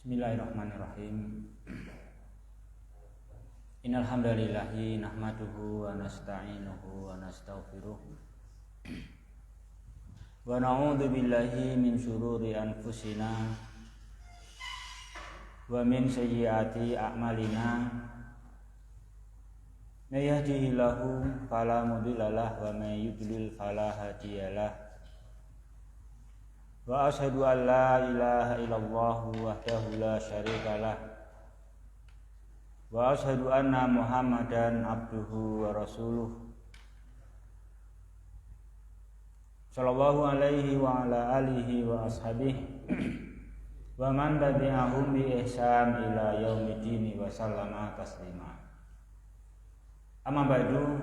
Bismillahirrahmanirrahim. Innal hamdalillahi nahmaduhu wa nasta'inuhu wa nastaghfiruh. Wa na'udzu billahi min syururi anfusina wa min sayyiati a'malina. May yahdihillahu fala mudhillalah wa may yudlil fala hadiyalah. Wa asyhadu an la ilaha illallah wahdahu la syarikalah wa asyhadu anna Muhammadan abduhu wa rasuluh sallallahu alaihi wa ala alihi wa ashabihi wa man tabi'ahum bi ihsan ila yaumiddin wa sallama taslima. Amma ba'du,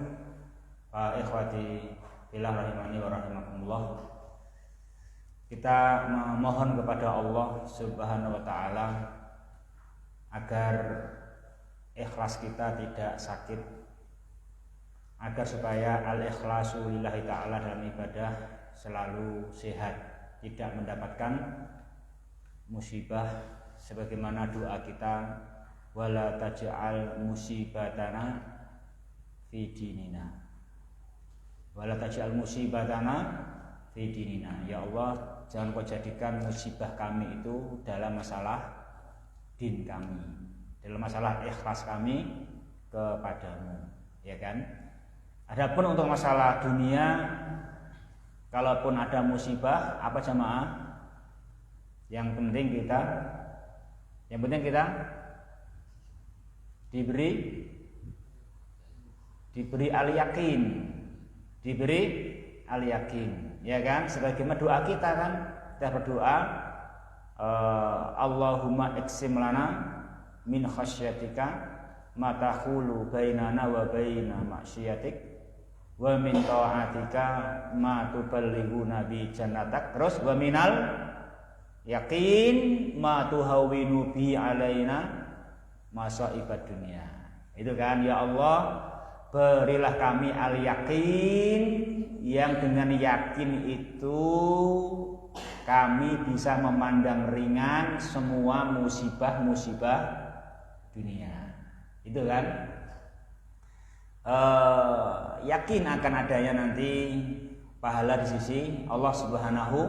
fa ikhwati fillah rahimani wa rahimakumullah. Kita memohon kepada Allah Subhanahu wa taala agar ikhlas kita tidak sakit, agar supaya al-ikhlasu lillahi taala dalam ibadah selalu sehat, tidak mendapatkan musibah sebagaimana doa kita, wala taj'al musibatana fi dinina. Wala taj'al musibatana fi dinina. Ya Allah, jangan kau jadikan musibah kami itu dalam masalah din kami, dalam masalah ikhlas kami kepadamu, ya kan? Adapun untuk masalah dunia, kalaupun ada musibah, apa jamaah? Yang penting kita diberi al-yakin, ya kan? Sebagaimana doa kita kan, kita berdoa Allahumma iqsim lana min khasyatika ma tahulu bainana wa baina maksiatik wa min ta'atika ma tuballighuna bi jannatak. Terus wa minal yakin ma tuhawwinu bi alaina masaibad dunya. Itu kan, ya Allah, berilah kami al-yakin, yang dengan yakin itu kami bisa memandang ringan semua musibah-musibah dunia. Itu kan, yakin akan adanya nanti pahala di sisi Allah Subhanahu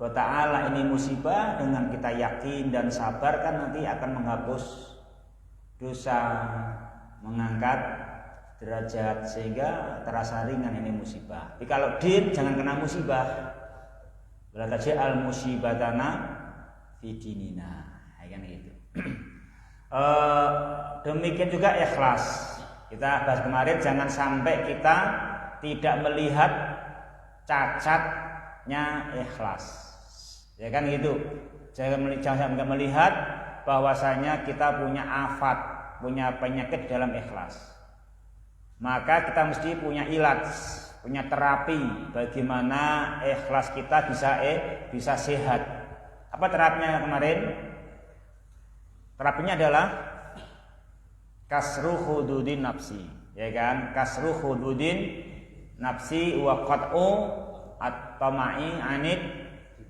wa ta'ala. Ini musibah, dengan kita yakin dan sabar kan nanti akan menghapus dosa, mengangkat derajat, sehingga terasa ringan ini musibah. Tapi kalau din, jangan kena musibah. Wala taj'al musibatana fi dinina, kan gitu. Demikian juga ikhlas. Kita bahas kemarin, jangan sampai kita tidak melihat cacatnya ikhlas, ya kan gitu. Jangan sampai melihat bahwasanya kita punya afat, punya penyakit dalam ikhlas. Maka kita mesti punya ilat, punya terapi bagaimana ikhlas kita bisa sehat. Apa terapinya kemarin? Terapinya adalah kasru hududin nafsi, ya kan? Kasru hududin nafsi wa qat'u at-tama'i anid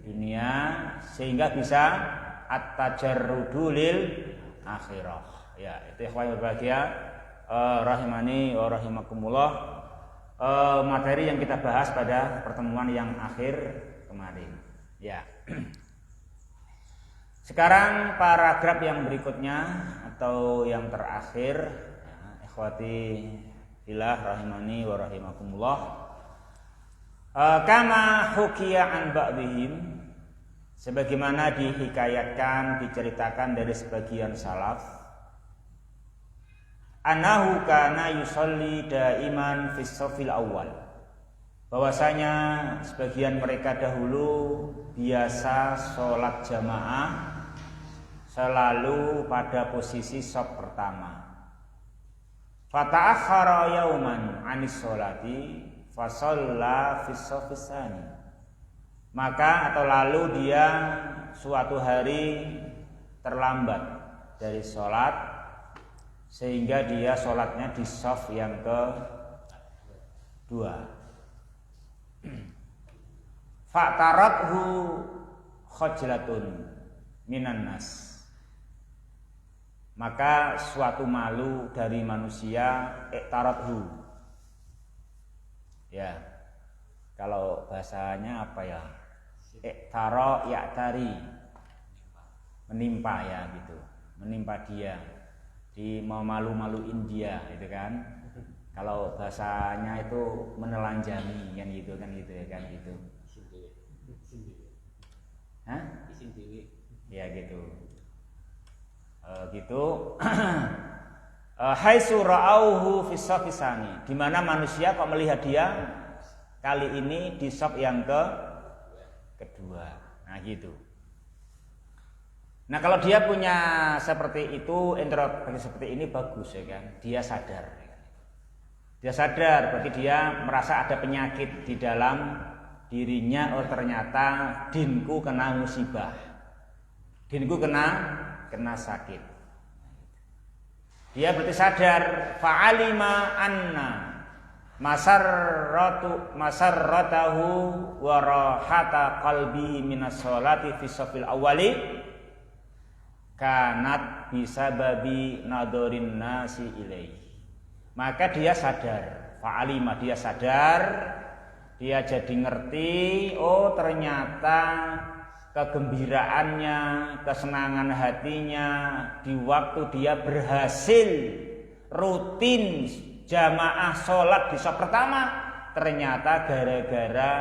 dunia, sehingga bisa at-tajarrudu lil akhirah. Ya, itu ikhwan berbahagia rahimani wa rahimakumullah, materi yang kita bahas pada pertemuan yang akhir kemarin, ya. Sekarang paragraf yang berikutnya atau yang terakhir, ya, ikhwati fillah rahimani wa rahimakumullah, kama hukiya an ba'dihim, sebagaimana dihikayatkan, diceritakan dari sebagian salaf, annahu kana yusolli daiman fis shafil awal, bahwasanya sebagian mereka dahulu biasa sholat jamaah selalu pada posisi shaf pertama. Fata'akhkhara yauman anis sholati fasalla fis shafis tsani, maka atau lalu dia suatu hari terlambat dari sholat, sehingga dia sholatnya di shaf yang kedua. Fa'tarathu khajlatun minan nas, maka suatu malu dari manusia iktarathu. Ya. Kalau bahasanya apa ya? Iktara ya'tari. Menimpa ya gitu. Menimpa dia. Di mau malu-maluin dia gitu kan. Kalau bahasanya itu menelanjangi kan gitu ya kan gitu. Hah? Ya gitu. Gitu. Haitsu ra'auhu fi safisani, di mana manusia kok melihat dia kali ini di saf yang kedua. Nah gitu. Nah kalau dia punya seperti itu, introspeksi seperti ini bagus ya kan. Dia sadar. Dia sadar berarti dia merasa ada penyakit di dalam dirinya. Oh ternyata dinku kena musibah. Dinku kena sakit. Dia berarti sadar fa'alima anna masarratahu wa rahata qalbi minas sholati fi safil awwali kanat bisababi nadorin nasi ilaihi. Maka dia sadar, fa'alima, dia sadar, dia jadi ngerti, oh ternyata kegembiraannya, kesenangan hatinya di waktu dia berhasil rutin jamaah sholat di saf pertama, ternyata gara-gara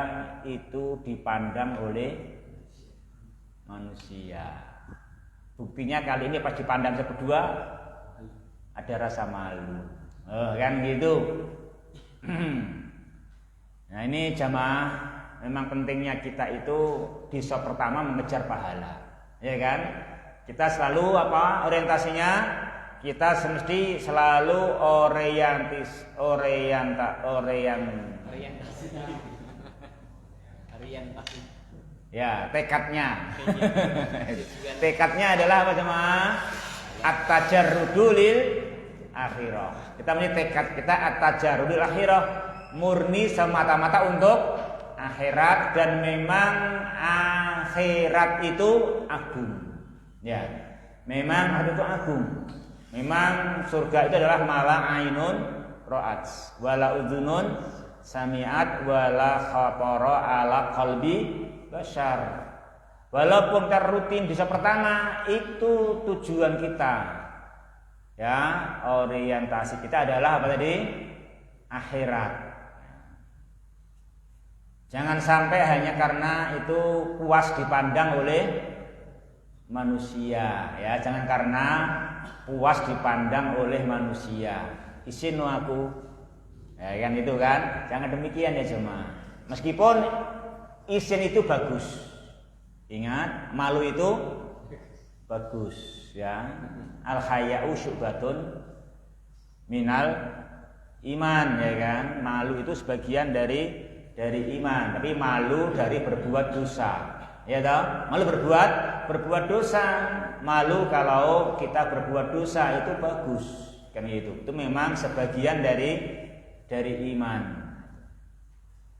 itu dipandang oleh manusia. Buktinya kali ini pas dipandang saf kedua ada rasa malu, kan gitu. Nah ini jamaah, memang pentingnya kita itu di saf pertama mengejar pahala, ya kan? Kita selalu apa orientasinya? Kita mesti selalu ya tekadnya. Tekadnya adalah apa jemaah? At-tajarrudu lil akhirah. Kita mesti tekad kita at-tajarrudu lil akhirah, murni semata-mata untuk akhirat, dan memang akhirat itu agung. Ya, memang akhirat itu agung. Memang surga itu adalah mala ainun ra'at wala udhunun sami'at wala khatara ala qalbi bashar. Walaupun rutin bisa pertama, itu tujuan kita. Ya, orientasi kita adalah apa tadi? Akhirat. Jangan sampai hanya karena itu puas dipandang oleh manusia, ya. Jangan karena puas dipandang oleh manusia. Isin aku, ya kan itu kan. Jangan demikian ya jemaah. Meskipun isin itu bagus, ingat malu itu bagus, ya. Al haya'u syu'batun minal iman, ya kan. Malu itu sebagian dari iman, tapi malu dari berbuat dosa. Ya tahu, malu berbuat dosa. Malu kalau kita berbuat dosa itu bagus, kan itu. Itu memang sebagian dari iman.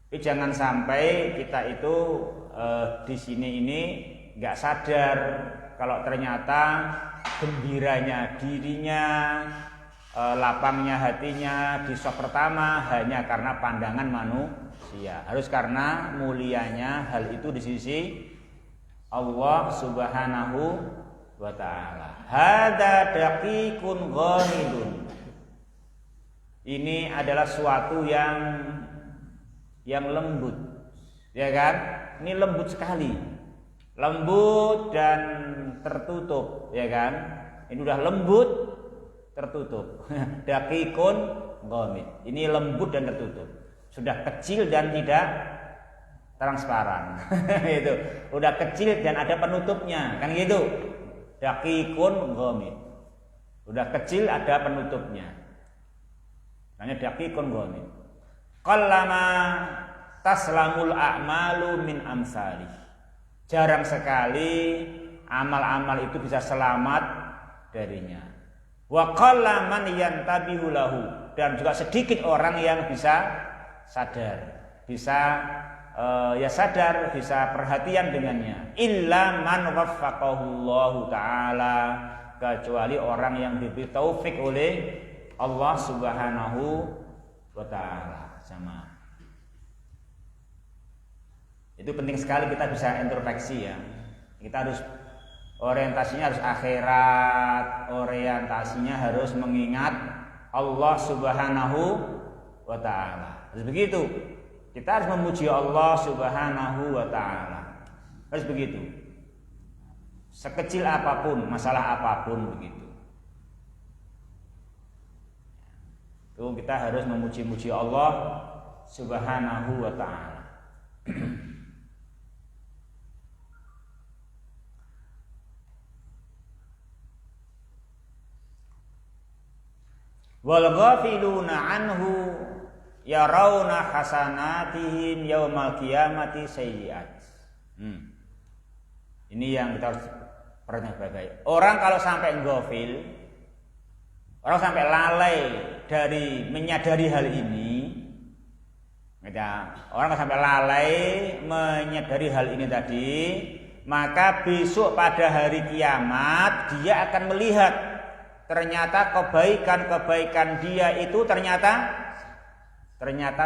Tapi jangan sampai kita itu di sini ini nggak sadar kalau ternyata gembiranya dirinya, lapangnya hatinya di saf pertama hanya karena pandangan manusia. Harus karena mulianya hal itu di sisi Allah Subhanahu wa ta'ala. Hada daqiqun ghamidun. Ini adalah suatu yang lembut, ya kan? Ini lembut sekali, lembut dan tertutup, ya kan? Ini udah lembut tertutup. Daqiqun ghamid. Ini lembut dan tertutup. Sudah kecil dan tidak transparan. Itu udah kecil dan ada penutupnya, kan gitu. Daqiqun ghamid. Udah kecil ada penutupnya. Namanya daqiqun ghamid. Qallama taslamul a'malu min amsalih. Jarang sekali amal-amal itu bisa selamat darinya. Wa qallaman yantabihu lahu, dan juga sedikit orang yang bisa sadar, bisa sadar, bisa perhatian dengannya. Illa man waffaqahullahu ta'ala, kecuali orang yang diberi taufik oleh Allah Subhanahu wa taala. Sama. Itu penting sekali kita bisa introspeksi ya. Kita harus orientasinya harus akhirat, orientasinya harus mengingat Allah Subhanahu wa taala. Harus begitu. Kita harus memuji Allah Subhanahu wa taala. Harus begitu. Sekecil apapun, masalah apapun begitu. Itu kita harus memuji-muji Allah Subhanahu wa taala. Wal ghafiluna anhu yarawna hasanatihim yaumal qiyamati sayyi'at. Ini yang kita harus perhatikan baik-baik. Orang kalau sampai ghafil, orang sampai lalai dari menyadari hal ini, orang kalau sampai lalai menyadari hal ini tadi, maka besok pada hari kiamat dia akan melihat ternyata kebaikan-kebaikan dia itu ternyata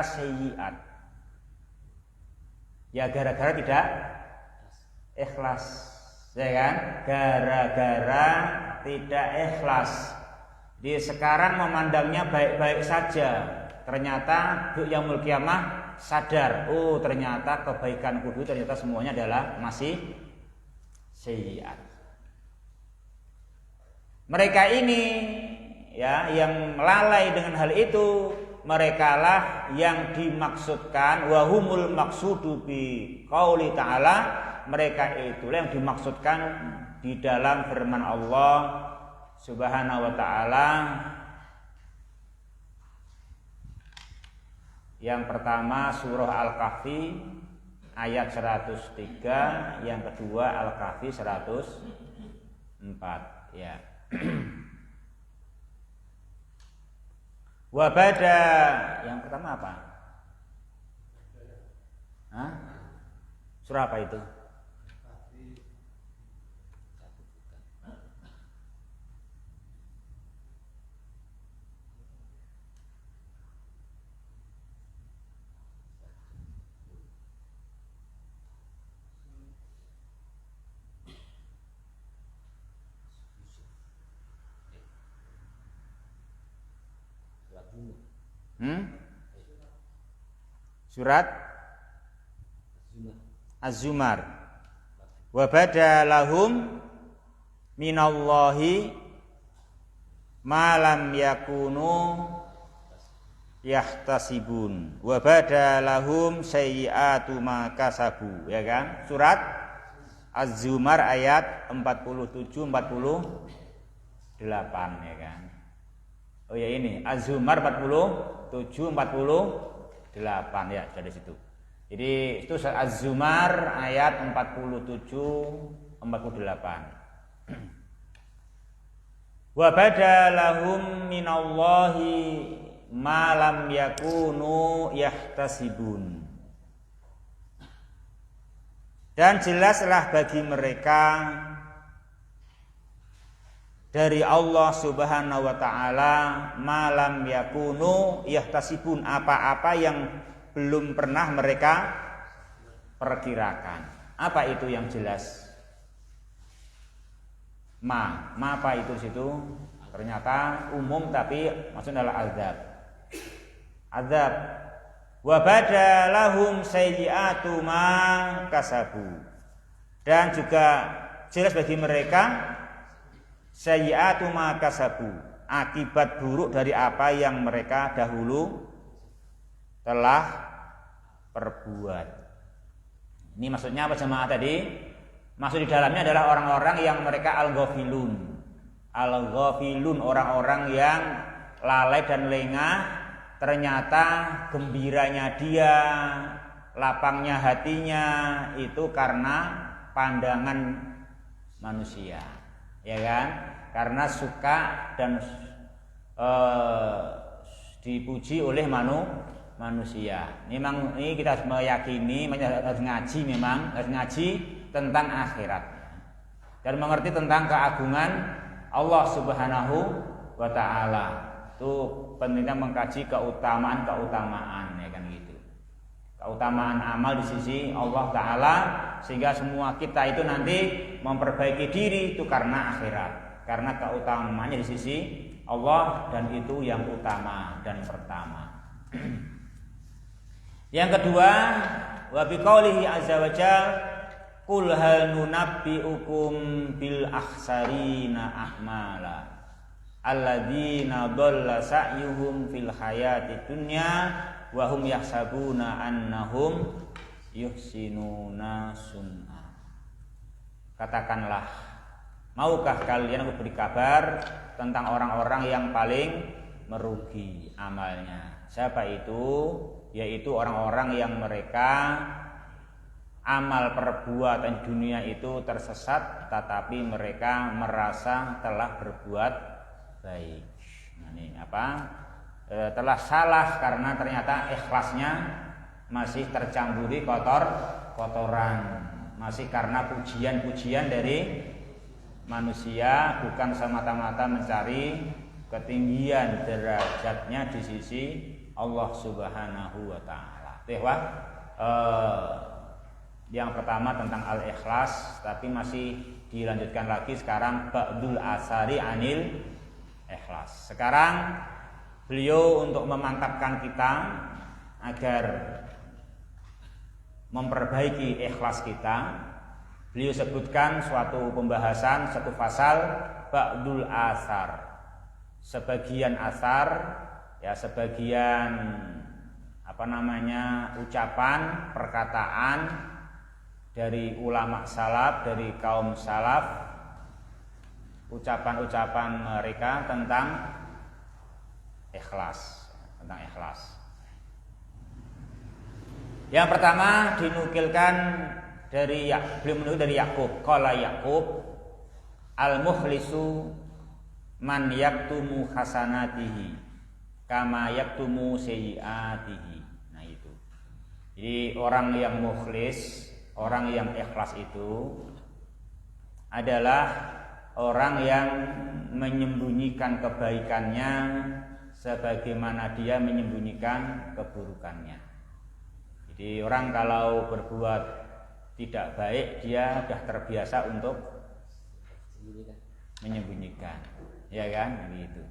sayyiat. Ya gara-gara tidak ikhlas, ya kan? Gara-gara tidak ikhlas. Dia sekarang memandangnya baik-baik saja. Ternyata yaumul qiyamah sadar, oh ternyata kebaikanku itu ternyata semuanya adalah masih sayyiat. Mereka ini ya yang lalai dengan hal itu, merekalah yang dimaksudkan wahumul maksudu bi qauli ta'ala, mereka itulah yang dimaksudkan di dalam firman Allah Subhanahu wa taala. Yang pertama surah Al-Kahfi ayat 103, yang kedua Al-Kahfi 104 ya. Wabada yang pertama apa? Hah? Surah apa itu? Surat Az-Zumar. Wa bada lahum minallahi ma lam yakunu yahtasibun. Wa bada lahum sayyi'atu ma kasabu, ya kan? Surat Az-Zumar ayat 47 48, ya kan? Oh ya ini Az-Zumar 47 48 ya, dari situ. Jadi itu Az-Zumar ayat 47 48. Wa badalahum minallahi ma lam yakunu yahtasibun. Dan jelaslah bagi mereka dari Allah Subhanahu wa taala malam yakunu yahtasibun, apa-apa yang belum pernah mereka perkirakan. Apa itu yang jelas? Ma apa itu di situ? Ternyata umum tapi maksudnya adalah azab. Wa badalahum sayyi'atu ma kasabu. Dan juga jelas bagi mereka sayyi'atu ma kasabu, akibat buruk dari apa yang mereka dahulu telah perbuat. Ini maksudnya apa jemaah tadi? Maksud di dalamnya adalah orang-orang yang mereka al-ghafilun. Al-ghafilun, orang-orang yang lalai dan lengah. Ternyata gembiranya dia, lapangnya hatinya itu karena pandangan manusia, ya kan? Karena suka dan dipuji oleh manusia. Memang ini kita harus meyakini, harus ngaji, memang harus ngaji tentang akhirat dan mengerti tentang keagungan Allah Subhanahu wa taala. Itu pentingnya mengkaji keutamaan-keutamaan, ya kan gitu. Keutamaan amal di sisi Allah taala, sehingga semua kita itu nanti memperbaiki diri itu karena akhirat. Karena keutamaannya di sisi Allah, dan itu yang utama dan pertama. Yang kedua, wa biqaulihi azza wa jalla, qul hal nunabbiukum bil akhsarina a'mala alladzina dhalla sa'yuhum fil hayati dunya wa hum yahsabuna annahum yuhsinuna sun'a. Katakanlah, maukah kalian aku beri kabar tentang orang-orang yang paling merugi amalnya? Siapa itu? Yaitu orang-orang yang mereka amal perbuatan dunia itu tersesat, tetapi mereka merasa telah berbuat baik. Nah, ini telah salah karena ternyata ikhlasnya masih tercampuri kotoran, masih karena pujian-pujian dari manusia, bukan semata-mata mencari ketinggian derajatnya di sisi Allah Subhanahu wa taala. Yang pertama tentang al-ikhlas, tapi masih dilanjutkan lagi sekarang ba'dul asari anil ikhlas. Sekarang beliau untuk memantapkan kita agar memperbaiki ikhlas kita, beliau sebutkan suatu pembahasan, satu pasal ba'dul asar. Sebagian asar, ya sebagian ucapan, perkataan dari ulama salaf, dari kaum salaf, ucapan-ucapan mereka tentang ikhlas, Yang pertama dinukilkan beliau menukil dari Yakub. Qala Yakub, al-mukhlisu man yaktumu hasanatihi kama yaktumu sayyiatihi. Nah itu. Jadi orang yang mukhlis, orang yang ikhlas itu adalah orang yang menyembunyikan kebaikannya sebagaimana dia menyembunyikan keburukannya. Jadi orang kalau berbuat tidak baik, dia sudah terbiasa untuk menyembunyikan, ya kan? Begitu.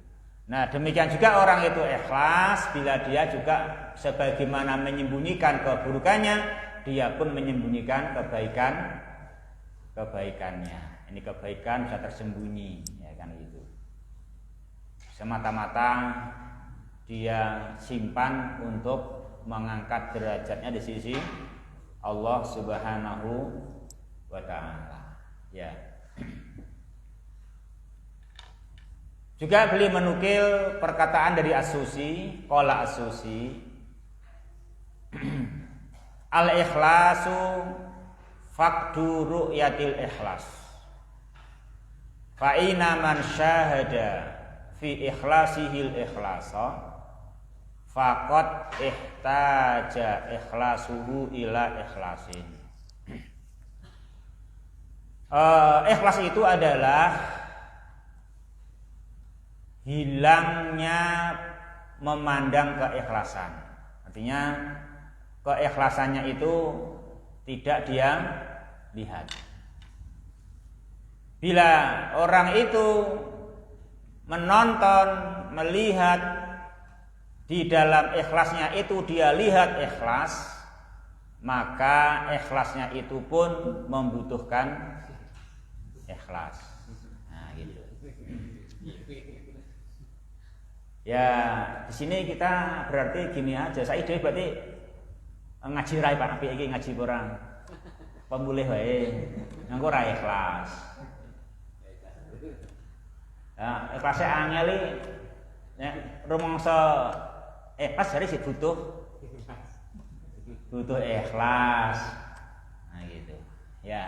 Nah, demikian juga orang itu ikhlas bila dia juga sebagaimana menyembunyikan keburukannya, dia pun menyembunyikan kebaikannya. Ini kebaikan bisa tersembunyi, ya kan gitu. Semata-mata dia simpan untuk mengangkat derajatnya di sisi Allah Subhanahu wa taala. Ya. Juga beliau menukil perkataan dari As-Susi, qala As-Susi, al-ikhlasu faqdu ru'yatil ikhlas. Fa inna man syahada fi ikhlasihil ikhlasa faqad ihtaja ikhlasuhu ila ikhlasin. Ikhlas itu adalah hilangnya memandang keikhlasan. Artinya keikhlasannya itu tidak dia lihat. Bila orang itu menonton, melihat di dalam ikhlasnya itu dia lihat ikhlas, maka ikhlasnya itu pun membutuhkan ikhlas. Nah, gitu. Ya, di sini kita berarti gini aja. Saya ide berarti ngaji rai Pak, iki ngaji kurang. Pemulih wae. Nganggo ra ikhlas. Ya, ikhlasnya angel iki nek rumangsa ikhlas jare sih butuh ikhlas. Nah gitu. Ya.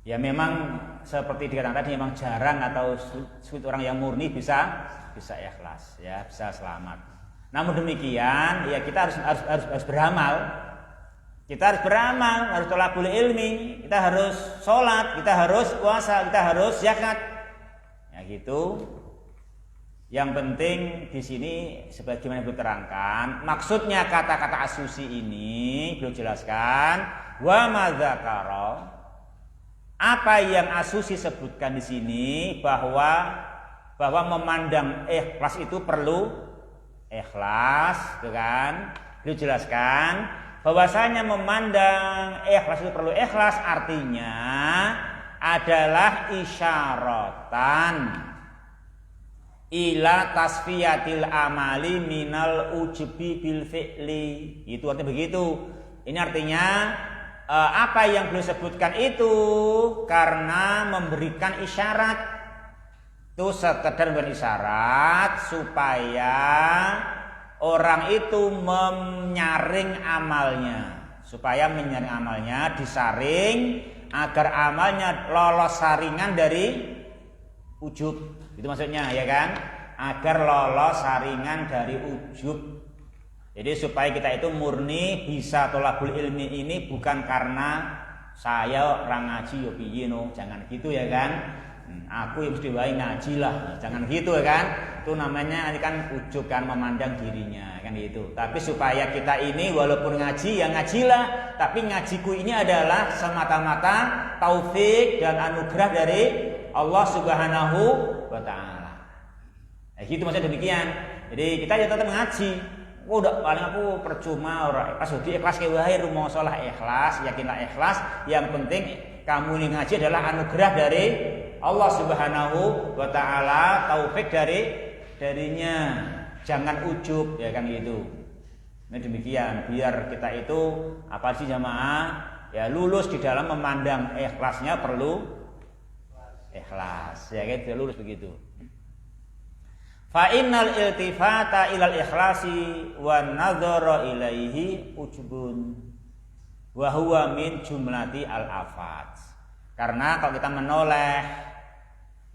Ya memang seperti dikatakan tadi memang jarang atau sulit orang yang murni bisa ikhlas, ya, bisa selamat. Namun demikian, ya kita harus beramal. Kita harus beramal, harus thalabul ilmi, kita harus sholat, kita harus puasa, kita harus zakat. Nah, gitu. Yang penting di sini sebagaimana beliau terangkan, maksudnya kata-kata asusi ini beliau jelaskan wa madzakara, apa yang asusi sebutkan di sini bahwa memandang ikhlas itu perlu ikhlas, gitu kan? Beliau jelaskan bahwasanya memandang ikhlas itu perlu ikhlas, artinya adalah isyaratan ila tasfiyatil amali minal ujbi bil fi'li. Itu artinya begitu. Ini artinya apa yang beliau sebutkan itu karena memberikan isyarat. Itu sekedar memberikan isyarat supaya orang itu menyaring amalnya, disaring agar amalnya lolos saringan dari ujub. Itu maksudnya, ya kan? Agar lolos saringan dari ujub. Jadi supaya kita itu murni bisa tholabul ilmi ini bukan karena saya orang ngaji yo piye no, jangan gitu ya kan? Aku yang mesti wae ngaji lah, jangan gitu ya kan? Itu namanya kan ujub, kan memandang dirinya kan gitu. Tapi supaya kita ini walaupun ngaji ya ngajilah, tapi ngajiku ini adalah semata-mata taufik dan anugerah dari Allah Subhanahu wa taala. Nah, gitu maksudnya demikian. Jadi kita ya tetap ngaji. Udah paling aku percuma ora pas ikhlas ke wae rumo salah ikhlas, yakinlah ikhlas. Yang penting kamu ini ngaji adalah anugerah dari Allah Subhanahu wa taala, taufik darinya. Jangan ujub ya kan gitu. Nah demikian biar kita itu apa sih jamaah ya lulus di dalam memandang ikhlasnya perlu ikhlas ya gitu, lulus begitu. Fa innal iltifata ilal ikhlasi wan nadhara ilaihi ujubun wa huwa min jumlati al afat. Karena kalau kita menoleh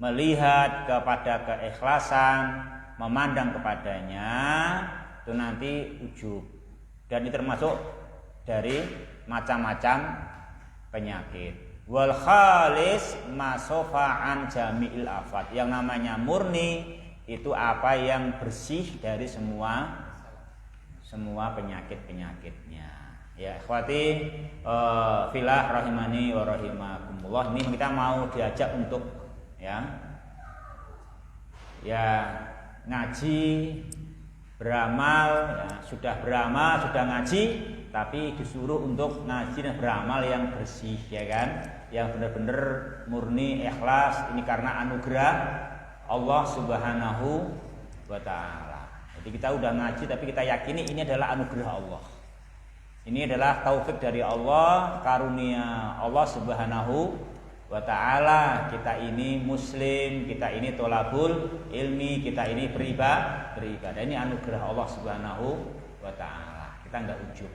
melihat kepada keikhlasan, memandang kepadanya, itu nanti ujub, dan ini termasuk dari macam-macam penyakit. Wal khalis masofa'an jami'il afat. Yang namanya murni itu apa yang bersih dari semua penyakit-penyakitnya. Ya, ikhwati filah rahimani wa rahimakumullah. Ini kita mau diajak untuk ya ngaji, beramal, ya, sudah beramal, sudah ngaji, tapi disuruh untuk ngaji dan beramal yang bersih ya kan, yang benar-benar murni ikhlas. Ini karena anugerah Allah Subhanahu wa taala. Jadi kita udah ngaji tapi kita yakini ini adalah anugerah Allah. Ini adalah taufik dari Allah, karunia Allah Subhanahu wa taala. Kita ini muslim, kita ini tholabul ilmi, kita ini beribadah. Ini anugerah Allah Subhanahu wa taala. Kita enggak ujub.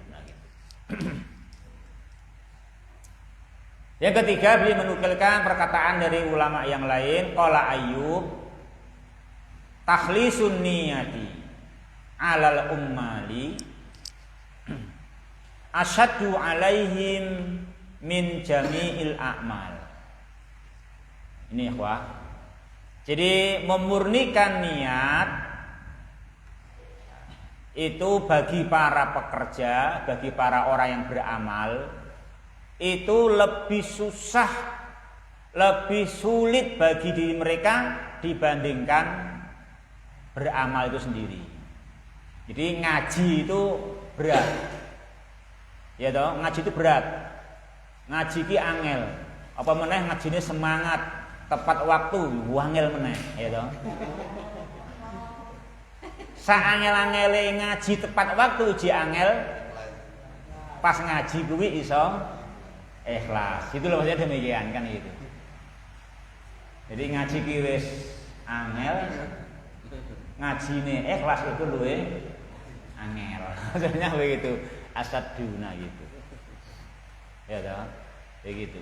Yang ketiga, beliau menukilkan perkataan dari ulama yang lain. Qala Ayyub, takhlisun niyati alal ummali asyaddu alaihim min jami'il a'mal. Ini ikhwah. Jadi memurnikan niat itu bagi para pekerja, bagi para orang yang beramal itu lebih susah, lebih sulit bagi diri mereka dibandingkan beramal itu sendiri. Jadi ngaji itu berat. Ya toh, ngaji itu berat. Ngaji ki angel. Apa meneh ngajine semangat, tepat waktu, wangel meneh, ya toh. Saangel-angele ngaji tepat waktu uji angel, pas ngaji kuwi iso ikhlas. Itu loh maksudnya demikian kan gitu. Jadi ngaji ki wis angel, ngajine ikhlas itu luwe angel. Maksudnya begitu, asad duna gitu. Ya toh, begitu.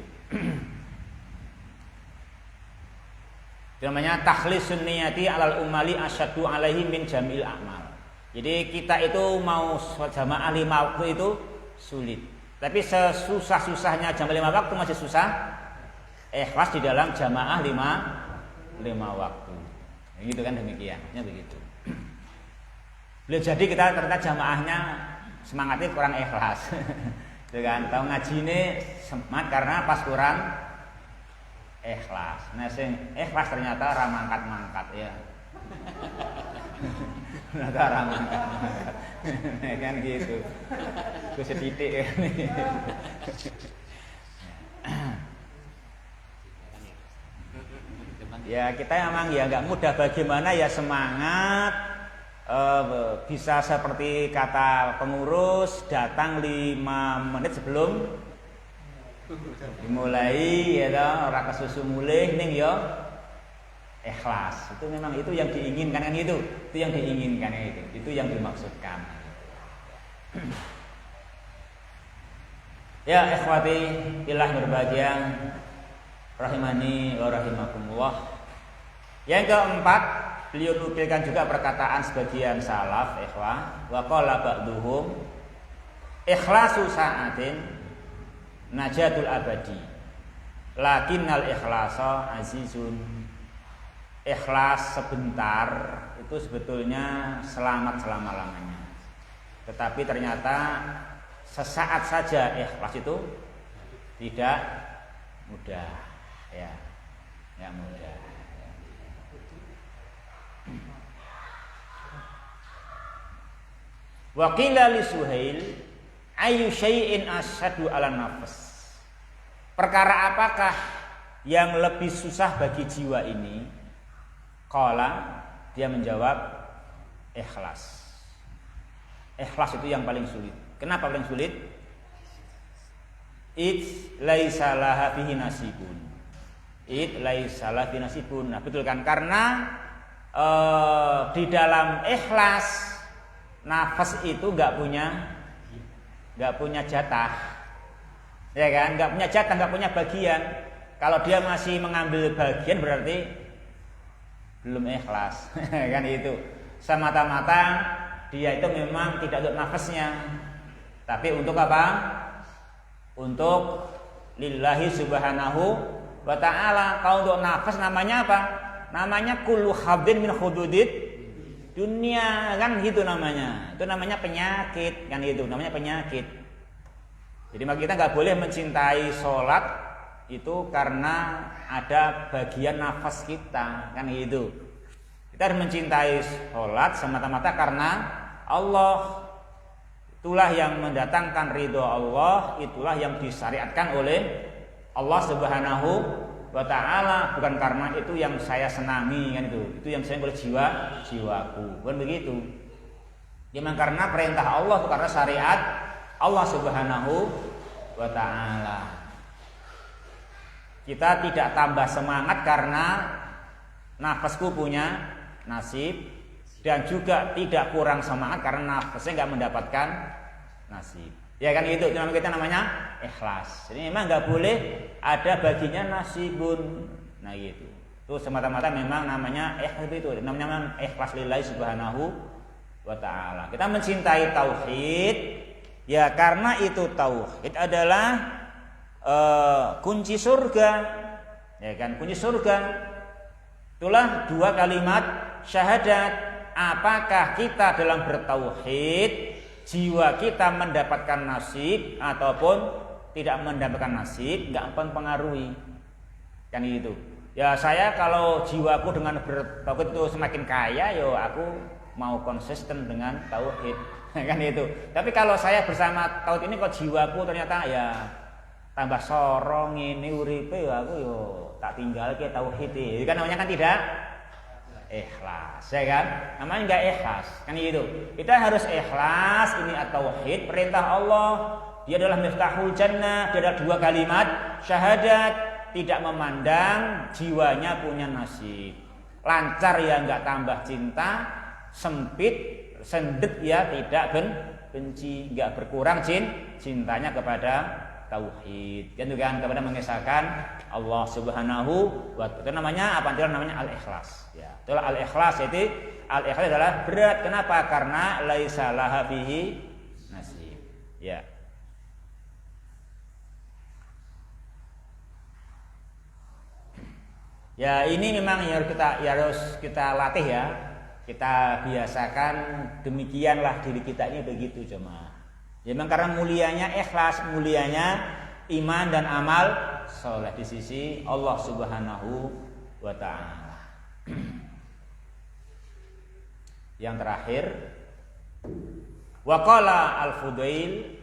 Namanya takhlisun niyati alal umali asyaddu alaihi min jamil a'mal. Jadi kita itu mau jamaah 5 waktu itu sulit. Tapi sesusah-susahnya jamaah 5 waktu masih susah ikhlas di dalam jamaah 5 waktu. Gitu kan demikiannya begitu. Boleh jadi kita ternyata jamaahnya semangatnya kurang ikhlas. Gitu kan. Tahu ngaji ini semangat karena pas kurang ikhlas. Nah sing ikhlas ternyata ra mangkat-mangkat ya. Ternyata ra mangkat-mangkat. Kan gitu. Itu setitik kan. Ya kita emang ya nggak mudah, bagaimana ya semangat bisa seperti kata pengurus datang 5 menit sebelum dimulai ya toh, ora kesusu mulih ning ya ikhlas. Itu memang itu yang diinginkan kan itu yang diinginkan itu yang dimaksudkan. Ya ikhwati fillah berbahagia rahimani wa rahimakumullah. Yang keempat, beliau nukilkan juga perkataan sebagian salaf ikhwah, wa qala ba'duhum ikhlasu sa'atin najatul abadi lakinnal ikhlasa azizun. Ikhlas sebentar itu sebetulnya selamat selama-lamanya, tetapi ternyata sesaat saja ikhlas itu tidak mudah ya, ya mudah. Wa qila li Suhail ayu syai'in asyadu ala nafas. Perkara apakah yang lebih susah bagi jiwa ini? Qala, dia menjawab ikhlas. Ikhlas itu yang paling sulit. Kenapa paling sulit? It laisa laha fihi nasibun. It laisa laha fihi nasibun. Nah, betul kan? Karena di dalam ikhlas nafas itu nggak punya jatah, ya kan? Nggak punya jatah, nggak punya bagian. Kalau dia masih mengambil bagian berarti belum ikhlas, kan itu. Semata-mata dia itu memang tidak untuk nafasnya, tapi untuk apa? Untuk lillahi subhanahu wa ta'ala. Kalau untuk nafas namanya apa? Namanya kullu habdin min hududid dunia, kan gitu namanya. Itu namanya penyakit, kan itu namanya penyakit. Jadi maka kita nggak boleh mencintai sholat itu karena ada bagian nafas kita, kan gitu. Kita harus mencintai sholat semata-mata karena Allah. Itulah yang mendatangkan ridho Allah, itulah yang disyariatkan oleh Allah Subhanahu wa ta'ala, bukan karena itu yang saya senangi, kan itu yang saya oleh jiwaku, bukan begitu. Memang karena perintah Allah, karena syariat Allah Subhanahu wa ta'ala. Kita tidak tambah semangat karena nafasku punya nasib, dan juga tidak kurang semangat karena nafasnya nggak mendapatkan nasib. Ya kan itu kita namanya ikhlas. Jadi memang nggak boleh ada baginya nasibun. Nah gitu. Itu semata-mata memang namanya ikhlas, itu namanya ikhlas lillahi subhanahu wa ta'ala. Kita mencintai tauhid ya karena itu tauhid adalah kunci surga. Ya kan, kunci surga. Itulah 2 kalimat syahadat. Apakah kita dalam bertauhid jiwa kita mendapatkan nasib ataupun tidak mendapatkan nasib, nggak mempengaruhi, kan gitu. Ya saya kalau jiwaku dengan bertauhid itu semakin kaya, yo aku mau konsisten dengan tauhid, kan itu. Tapi kalau saya bersama tauhid ini kok jiwaku ternyata ya tambah sorong ini uripe, ya aku yo tak tinggal ke tauhid ini, kan namanya kan tidak ikhlas, ya kan? Namanya enggak ikhlas, kan gitu. Kita harus ikhlas, ini at-tauhid, perintah Allah. Dia adalah miftahul jannah, dia adalah 2 kalimat syahadat, tidak memandang jiwanya punya nasib. Lancar ya enggak tambah cinta, sempit, sendet ya tidak benci, enggak berkurang cintanya kepada tauhid, kan kepada mengesahkan Allah Subhanahu wa ta'ala. Itu namanya apa? Itu namanya al-ikhlas. Ya, itulah al-ikhlas. Itu al-ikhlas adalah berat. Kenapa? Karena laisa laha fihi nasib. Ya. Ya ini memang harus kita latih ya. Kita biasakan demikianlah diri kita ini begitu jemaah. Ya, memang karena mulianya ikhlas, mulianya iman dan amal soleh di sisi Allah Subhanahu wa ta'ala. Yang terakhir, waqala al-Fudail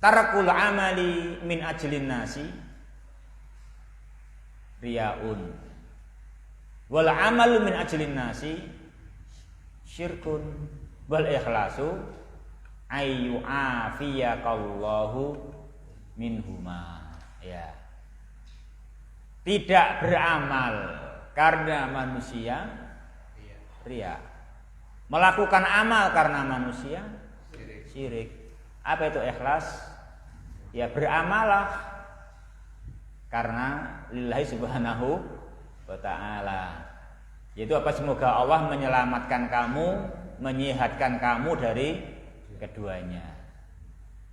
tarakul amali min ajlin nasi riyaun wal amalu min ajlin nasi syirkun wal ikhlasu ayu afiyakallahu minhuma. Ya, tidak beramal karena manusia riya, melakukan amal karena manusia syirik. Apa itu ikhlas? Ya beramalah karena lillahi subhanahu wa ta'ala. Yaitu apa? Semoga Allah menyelamatkan kamu, menyehatkan kamu dari keduanya.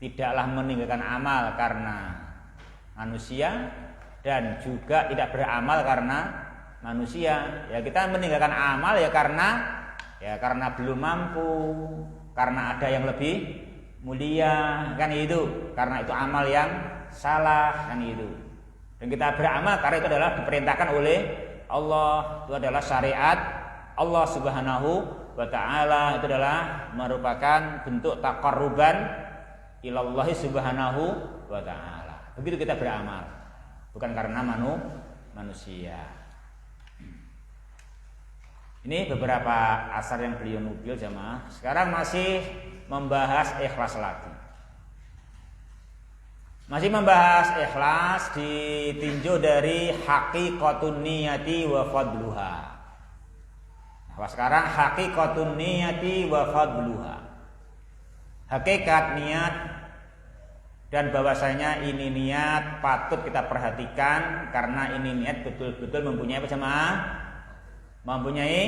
Tidaklah meninggalkan amal karena manusia dan juga tidak beramal karena manusia. Ya kita meninggalkan amal ya karena belum mampu, karena ada yang lebih mulia kan itu, karena itu amal yang salah kan itu. Dan kita beramal karena itu adalah diperintahkan oleh Allah, itu adalah syariat Allah Subhanahu wa ta'ala, itu adalah merupakan bentuk taqarruban ilallahi Subhanahu wa ta'ala. Begitu kita beramal, bukan karena manusia. Ini beberapa asar yang beliau nukil jamaah. Sekarang masih membahas ikhlas lagi. Masih membahas ikhlas ditinjau dari haqiqatun niyati wa fadluha. Nah, sekarang haqiqatun niyati wa fadluha. Hakikat niat dan bahwasanya ini niat patut kita perhatikan karena ini niat betul-betul mempunyai apa jemaah? Mempunyai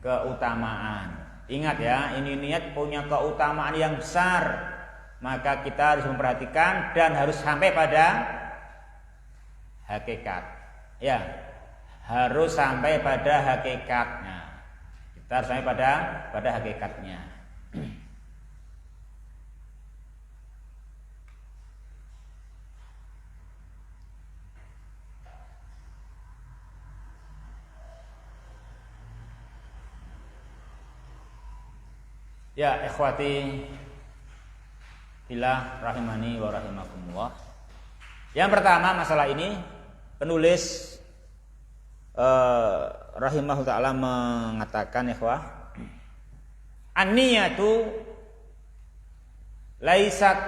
keutamaan. Ingat ya, ini niat punya keutamaan yang besar. Maka kita harus memperhatikan dan harus sampai pada hakikat. Ya, harus sampai pada hakikatnya. Kita harus sampai pada hakikatnya. Ya, ikhwati fillah rahimani wa rahimakumullah. Yang pertama masalah ini penulis rahimahullah ta'ala mengatakan ikhwah, an-niyatu laisat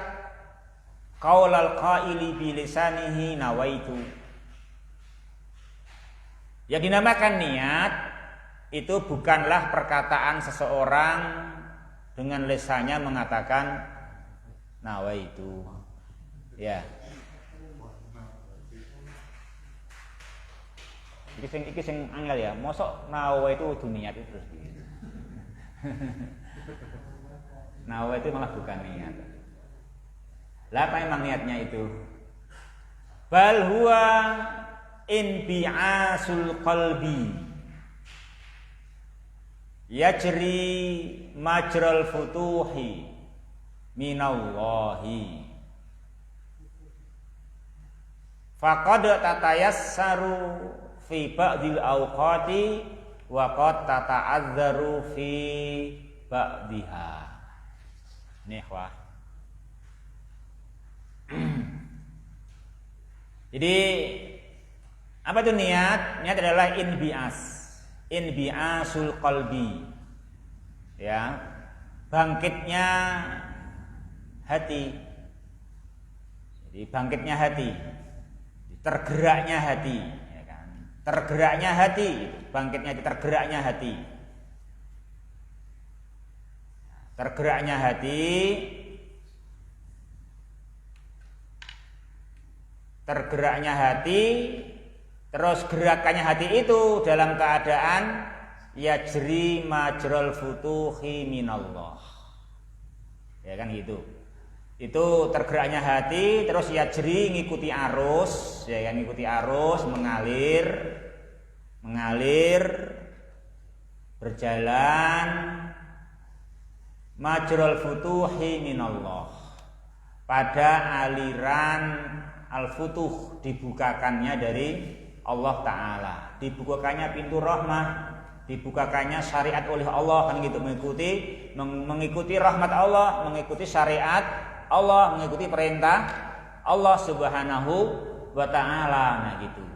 qaulal qaili bi lisanihi nawaitu. Yang dinamakan niat itu bukanlah perkataan seseorang dengan lisannya mengatakan nawaitu. Ya. Iki sing angel ya, mosok nawaitu kudu niat itu terus. Nawaitu malah bukan niat. Lah apa emang niatnya itu? Bal huwa inbi'asul qalbi yajri majral futuhi minallahi faqad tatayassaru fi ba'dil awqati wa qad tata'azzaru fi ba'diha. Nih wah. Jadi apa itu niat? Niat adalah inbi'asul qalbi. Ya, bangkitnya hati. Jadi bangkitnya hati, tergeraknya hati, ya kan? Tergeraknya hati, bangkitnya tergeraknya hati. Tergeraknya hati, tergeraknya hati, terus gerakannya hati itu dalam keadaan yajri majral futuhi minallah. Ya kan gitu. Itu tergeraknya hati, terus yajri ngikuti arus, ya kan, ngikuti arus, mengalir, berjalan, majrul futuhi minallah, pada aliran al-futuh, dibukakannya dari Allah Ta'ala, dibukakannya pintu rahmah, dibukakannya syariat oleh Allah, kan gitu, mengikuti rahmat Allah, mengikuti syariat Allah, mengikuti perintah Allah Subhanahu wa Ta'ala. Nah gitu.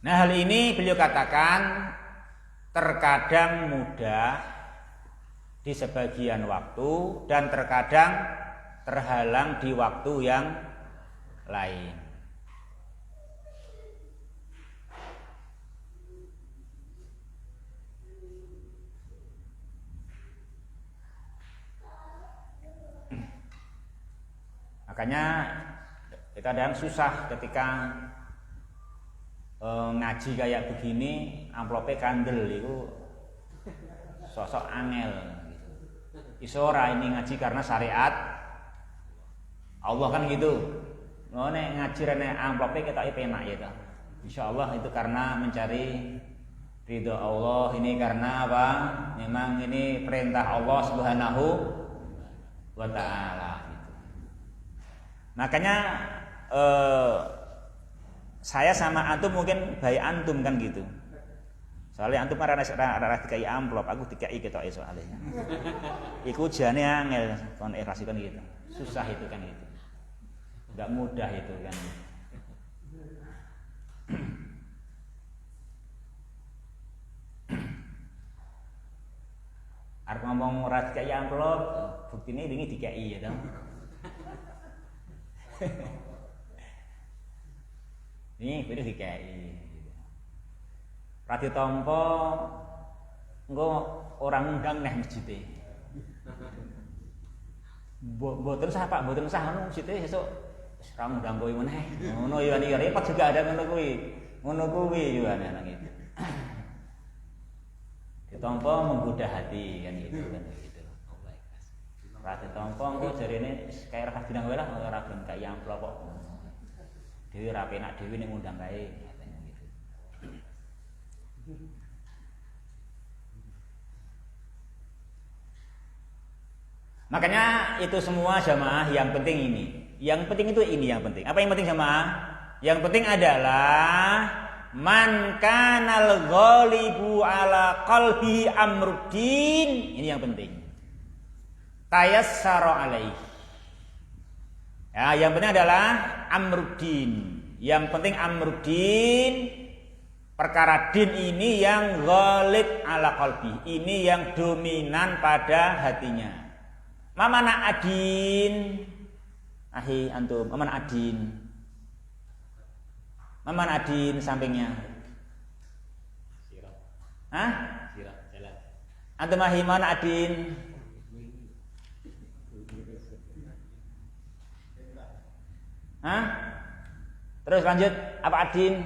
Nah, hal ini beliau katakan terkadang mudah di sebagian waktu dan terkadang terhalang di waktu yang lain. Makanya kita kadang susah ketika ngaji kayak begini, amplopnya kandel itu sosok angel gitu. Isora ini ngaji karena syariat Allah, kan gitu. Nek ngaji rene amplopnya kita penak ya ta. Insyaallah itu karena mencari ridho Allah, ini karena apa? Memang ini perintah Allah Subhanahu wa Ta'ala. Makanya saya sama antum mungkin baik antum kan gitu. Soalnya antum arah dikai amplop, aku dikai ketok soalnya. Iku jane angel kon erasikan gitu. Susah itu kan gitu. Enggak mudah itu kan. Arep ngomong ora dikai amplop, buktine wingi dikai ya to. Ini beda dikai. Radio Tompo engko orang undang neh masjid. Mboten sah Pak, mboten sah anu masjid sesuk ora undang kowe meneh. Ngono ya iki repot juga ada ngono kuwi. Ngono kuwi yo ana gitu. Ditompo menggoda hati kan gitu kan gitu. Radio Tompo engko jarene kae ra kadang wae lah ora ben kaya amplop kok. Dewi ra penak dhewe ning ngundang kae katanya gitu. Makanya itu semua jamaah yang penting ini. Yang penting itu ini yang penting. Apa yang penting jamaah? Yang penting adalah man kanal ghalibu ala qalbi amruddin. Ini yang penting. Tayassara alaihi. Ya, yang penting adalah amruddin. Yang penting amruddin, perkara din ini yang ghalib ala qalbi, ini yang dominan pada hatinya. Mamana adin? Ahi antum, mamana adin? Mamana adin sampingnya? Hah? Jalan. Antum ahi mana adin? Hah? Terus lanjut, apa adin?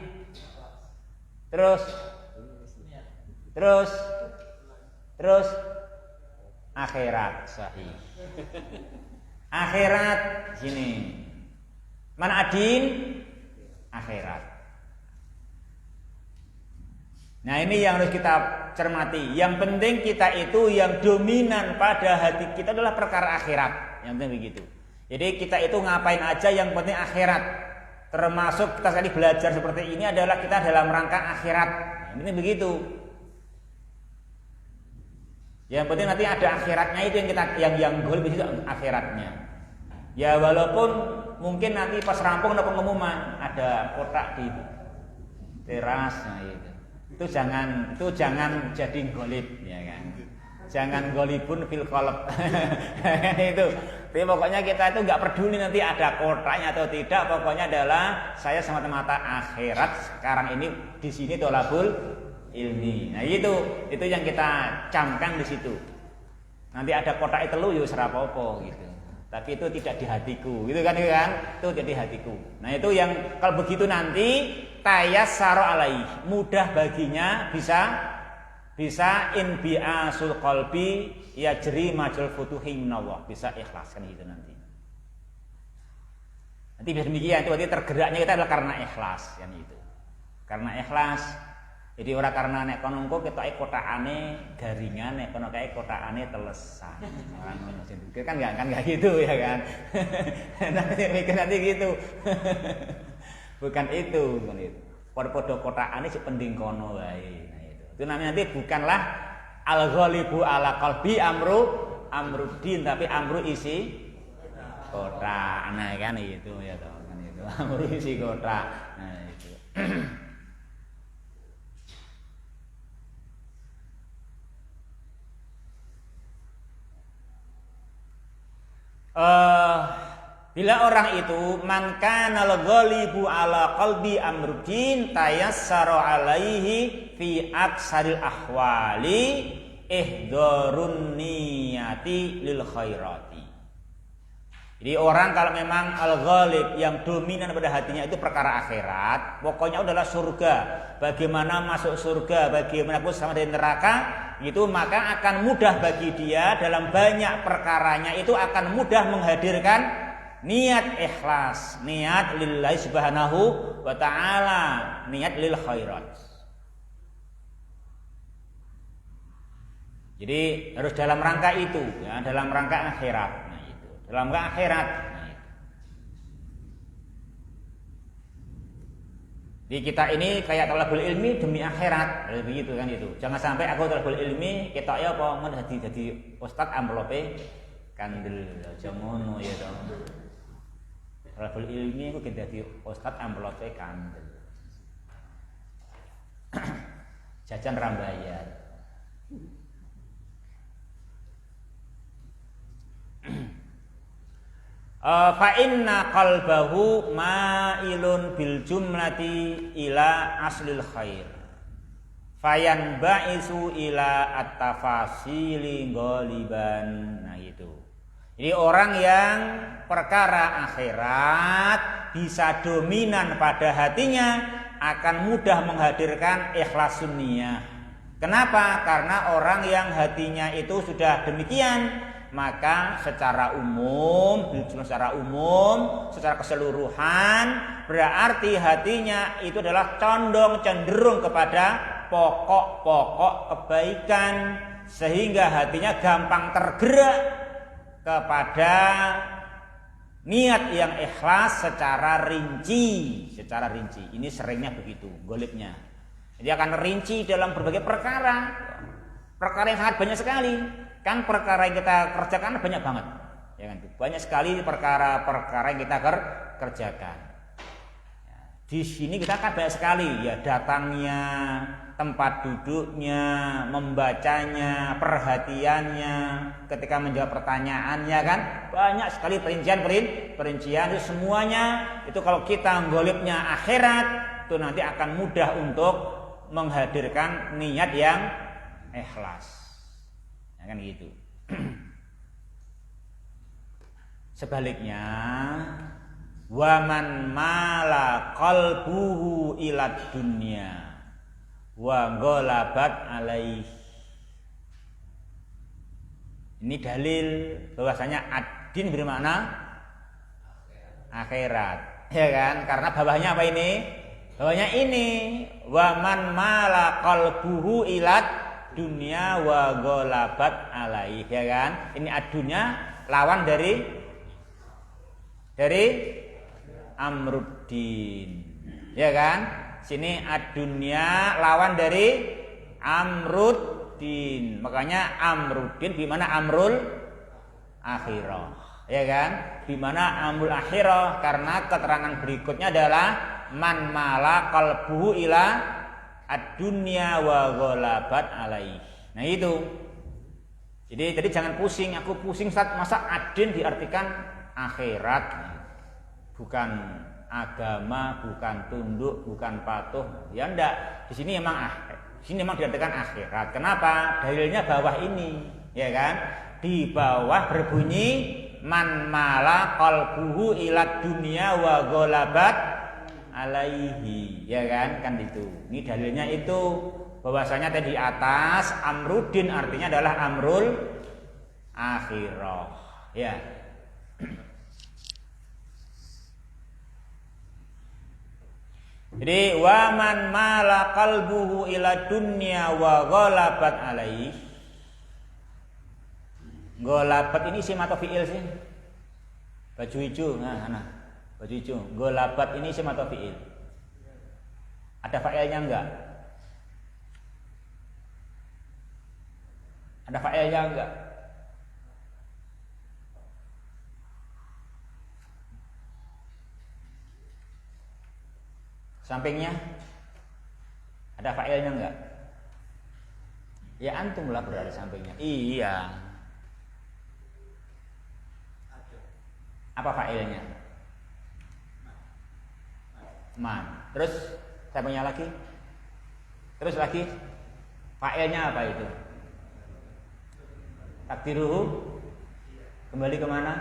Terus akhirat sahih. Akhirat sini. Mana adin? Akhirat. Nah, ini yang harus kita cermati. Yang penting kita itu yang dominan pada hati kita adalah perkara akhirat. Yang penting begitu. Jadi kita itu ngapain aja yang penting akhirat. Termasuk kita tadi belajar seperti ini adalah kita dalam rangka akhirat. Ini begitu. Yang penting nanti ada akhiratnya, itu yang kita yang goal itu akhiratnya. Ya walaupun mungkin nanti pas rampung ada pengumuman, ada kotak di teras, nah itu. Itu jangan jadi golib ya kan. Jangan golibun fil qalb. Itu. Tapi pokoknya kita itu nggak peduli nanti ada kotaknya atau tidak. Pokoknya adalah saya semata-mata akhirat sekarang ini di sini tolabul ilmi. Nah itu yang kita camkan di situ. Nanti ada kotak itu lu yo serapopo gitu. Tapi itu tidak di hatiku, gitu kan? Itu tidak di hatiku. Nah itu yang kalau begitu nanti tayassara alaih, mudah baginya bisa inbiasul qalbi yajri majul futuhi minallah, bisa ikhlaskan itu nanti. Nanti biar demikian itu berarti tergeraknya kita adalah karena ikhlas kan itu. Karena ikhlas. Jadi ora karena nek kono engko ketoke kotakane garingan, nek kono kae kotakane telesan. Ora ngono sing pikir kan enggak gitu ya kan. Nanti mikir nanti gitu. Bukan itu, bukan itu. Padha-padha kotakane sik pending kono wae. Nah itu. Itu namanya nanti bukanlah al-ghalibu ala qalbi amruddin, tapi amru isi kotak. Nah kan itu ya toh, kan itu. Amru isi kotak. Nah itu. Bila orang itu man kana al-ghalibu ala qalbi amruddin tayassara alaihi fi aksaril ahwali ihdharun niyati lil khairati. Jadi orang kalau memang al-ghalib yang dominan pada hatinya itu perkara akhirat, pokoknya adalah surga, bagaimana masuk surga, bagaimana pun sama dari neraka, itu maka akan mudah bagi dia dalam banyak perkaranya itu akan mudah menghadirkan niat ikhlas, niat lillahi subhanahu wa ta'ala, niat lil khairat. Jadi harus dalam rangka itu ya, dalam rangka akhirat. Nah itu, dalam rangka akhirat. Nah, itu. Di kita ini kayak talabul ilmi demi akhirat, begitu kan itu. Jangan sampai aku talabul ilmi ketok ya apa mun dadi ustaz amlope kandel aja ngono ya to. Talabul ilmi ku dadi ustaz amlope kandel. Jajan rambayar. Fa inna qalbahu ma'ilun bil jumlati ila aslil khair fayan ba'isu ila at-tafasili ghaliban. Nah itu. Jadi orang yang perkara akhirat bisa dominan pada hatinya akan mudah menghadirkan ikhlas sunniyah. Kenapa? Karena orang yang hatinya itu sudah demikian, maka secara umum, secara keseluruhan berarti hatinya itu adalah condong cenderung kepada pokok-pokok kebaikan, sehingga hatinya gampang tergerak kepada niat yang ikhlas secara rinci. Ini seringnya begitu, golibnya. Jadi akan rinci dalam berbagai perkara yang sangat banyak sekali. Kan perkara yang kita kerjakan banyak banget, ya kan? Banyak sekali perkara yang kita kerjakan. Ya, di sini kita kan banyak sekali, ya datangnya, tempat duduknya, membacanya, perhatiannya, ketika menjawab pertanyaannya kan banyak sekali perincian itu semuanya. Itu kalau kita golibnya akhirat, itu nanti akan mudah untuk menghadirkan niat yang ikhlas. Kan gitu. Sebaliknya, waman mala qalbuhu ilad dunya wa ghalabat alaih. Ini dalil bahwasanya ad-din bermakna akhirat, ya kan? Karena bawahnya apa ini? Bawahnya ini waman mala qalbuhu ilad dunia wa ghalabat alaih, ya kan? Ini ad-dunya lawan dari amruddin, ya kan? Sini ad-dunya lawan dari amruddin. Makanya amruddin bimana amrul akhirah, ya kan? Bimana amrul akhirah, karena keterangan berikutnya adalah man mala qalbuhu ila ad-dunya wa ghalabat alaih. Nah itu. Jadi jangan pusing, aku pusing Ustaz, masa ad-din diartikan akhirat. Bukan agama, bukan tunduk, bukan patuh. Ya enggak. Di sini memang diartikan akhirat. Kenapa? Dalilnya bawah ini, ya kan? Di bawah berbunyi man mala qalbuhu ila dunya wa ghalabat alaihi, ya kan itu. Ini dalilnya itu bahwasanya tadi atas amrudin artinya adalah amrul akhirah, ya. Jadi wa man mala qalbuhu ila dunya wa ghalabat alaihi. Ghalabat ini isim atau fi'il sih? Baju hijau, nah. Baju hijau. Ghalabat ini isim atau fi'il? Ada fa'ilnya enggak? Ada fa'ilnya enggak? Sampingnya ada fa'ilnya enggak? Ya antum lah berada sampingnya. Iya. Apa fa'ilnya? Man. Terus sampingnya lagi? Terus lagi? Fa'ilnya apa itu? Takdiruhu kembali kemana?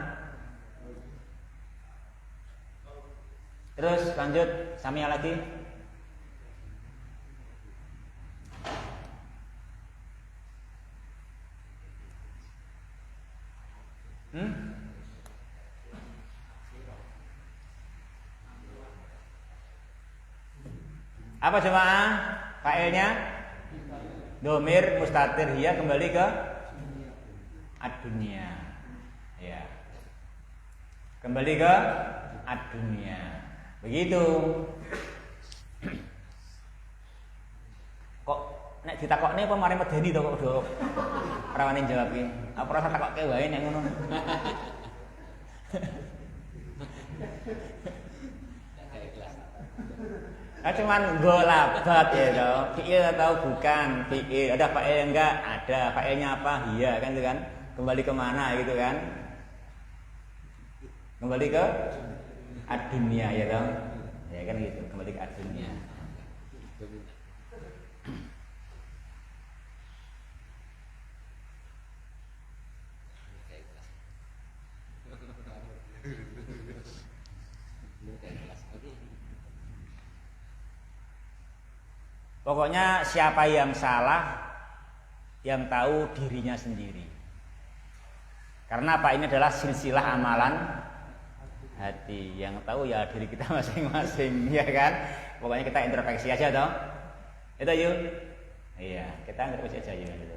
Terus lanjut, samia lagi. Apa jemaah? Fa'ilnya domir mustatir hiya kembali ke ad-dunya. Ya. Kembali ke ad-dunya. Begitu. Kok nek ditakokne apa mari medeni to kok do ora wani jawab iki. Apa rasa takokke wae nek ngono. Cuman golabat ya toh. Fi'il atau bukan fi'il. Ada fa'il enggak? Ada. Fa'ilnya apa? Iya kan itu kan. Kembali ke mana gitu kan? Kembali ke ad-dunya ya toh. Ya kan gitu, kembali ke ad-dunya. Pokoknya siapa yang salah yang tahu dirinya sendiri. Karena apa? Ini adalah silsilah amalan hati. Yang tahu ya diri kita masing-masing, ya kan? Pokoknya kita introspeksi aja toh. Itu yuk. Iya, kita introspeksi aja yuk gitu.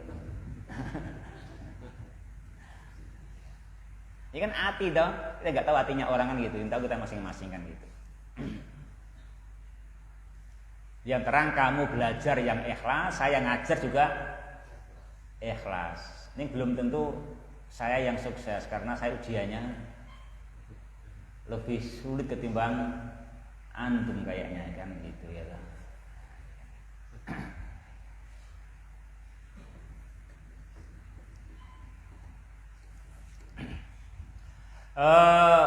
Ini kan hati toh. Kita nggak tahu hatinya orang kan gitu. Yang tahu kita masing-masing kan gitu. Yang terang kamu belajar yang ikhlas, saya ngajar juga ikhlas. Ini belum tentu saya yang sukses karena saya ujiannya lebih sulit ketimbang antum kayaknya kan gitu ya.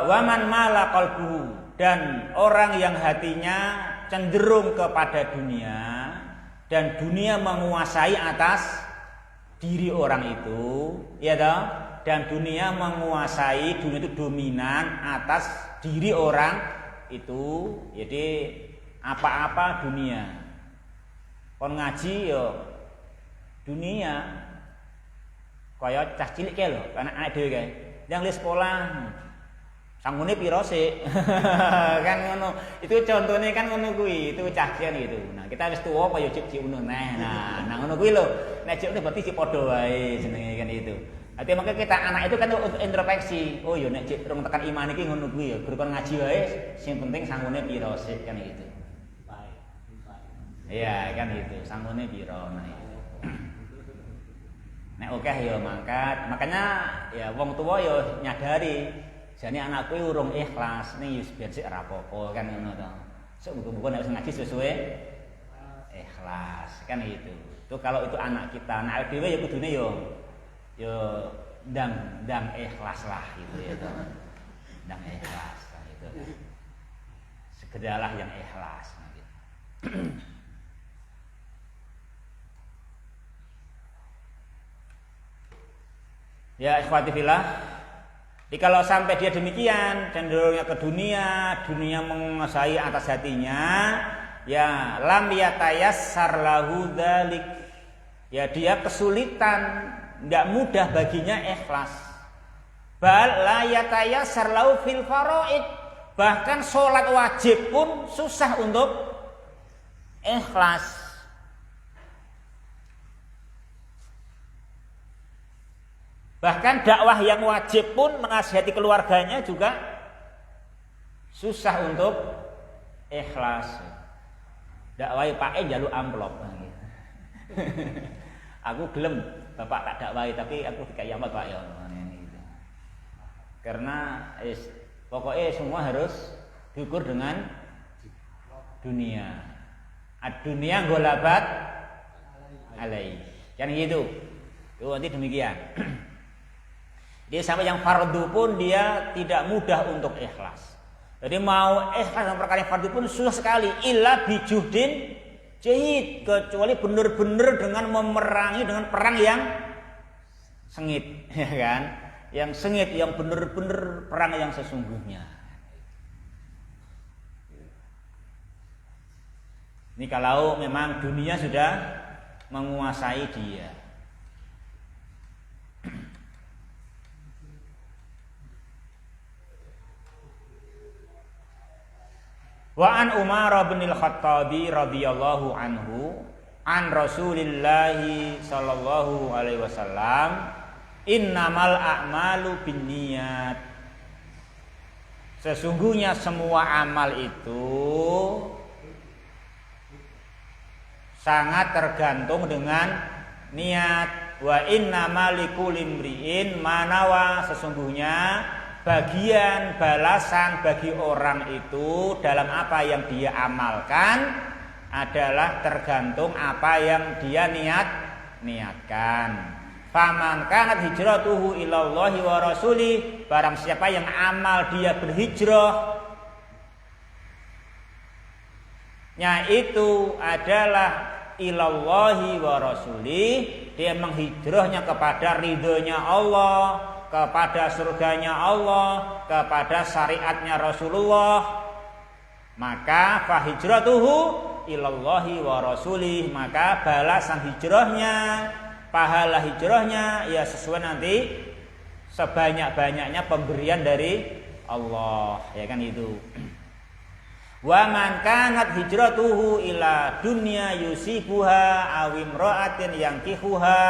Waman mala qalbuhu, dan orang yang hatinya cenderung kepada dunia dan dunia menguasai atas diri orang itu, ya toh? Dan dunia menguasai, dunia itu dominan atas diri orang itu. Jadi apa-apa dunia. Kon ngaji yo dunia. Kaya cah cilik kae lho, anak-anak dhewe kae. Yang li sekolah sanggune piro sik? Kan ngono. Itu contohnya kan ngono kuwi, itu cacian gitu. Nah, kita wis tuwa apa ya cik ngono. Nah, ngono kuwi lho. Nek cik berarti cik padha wae jenenge kan itu. Artinya makanya kita anak itu kan untuk introspeksi. Oh ya nek cik rung tekan iman iki ngono kuwi ya. Berkon ngaji wae sing penting sanggune piro sik kan gitu. Iya, kan itu. Sanggune piro nah itu. Nek oke ya mangkat. Makanya ya wong tua ya nyadari jane anakku urung ikhlas ning wis ben sik ora apa-apa kan ngono to. Sok buku-buku nek wis ngaji sesuai ikhlas kan itu. Tuh kalau itu anak kita, anak dhewe ya kudune yo ndang ikhlas lah gitu ya to. Ndang ikhlas lah itu. Segeralah yang ikhlas gitu. Ya ikhwati fillah, Jadi kalau sampai dia demikian, cenderungnya ke dunia, dunia menguasai atas hatinya, ya lam yatayassar lahu dzalik. Ya dia kesulitan, enggak mudah baginya ikhlas. Bal la yatayassar lahu fil faraid. Bahkan sholat wajib pun susah untuk ikhlas. Bahkan dakwah yang wajib pun menasihati keluarganya juga susah untuk ikhlas. Dakwahi Pak jaluk amplop. Aku gelem Bapak tak dakwahi tapi aku dikai amal Pak ya. Karena pokoknya semua harus diukur dengan dunia. Ad-dunia golabat alai. Kan gitu. Itu nanti demikian. Dia sampai yang fardu pun dia tidak mudah untuk ikhlas. Jadi mau ikhlas dalam perkara yang fardu pun susah sekali. Illa bijuhdin jahid, kecuali benar-benar dengan memerangi dengan perang yang sengit, ya kan? Yang sengit, yang benar-benar perang yang sesungguhnya. Ini kalau memang dunia sudah menguasai dia. Wa an Umar bin al-Khattabi radhiyallahu anhu an Rasulillah sallallahu alaihi wasallam innamal a'malu binniyat. Sesungguhnya semua amal itu sangat tergantung dengan niat. Wa innamal likulli imri'in manawa. Sesungguhnya bagian balasan bagi orang itu dalam apa yang dia amalkan adalah tergantung apa yang dia niatkan. Faman kanat hijratuhu ilallahi wa rasuli. Barang siapa yang amal dia berhijrah nya itu adalah ilallahi wa rasuli, dia menghijrahnya kepada ridhonya Allah, kepada surganya Allah, kepada syariatnya Rasulullah, maka fahijratuhu ilallahi wa rasulih, maka balasan hijrahnya, pahala hijrahnya ya sesuai nanti sebanyak-banyaknya pemberian dari Allah, ya kan itu. Wa man kanat hijratuhu ila dunya yusibuha aw imra'atin yankihuha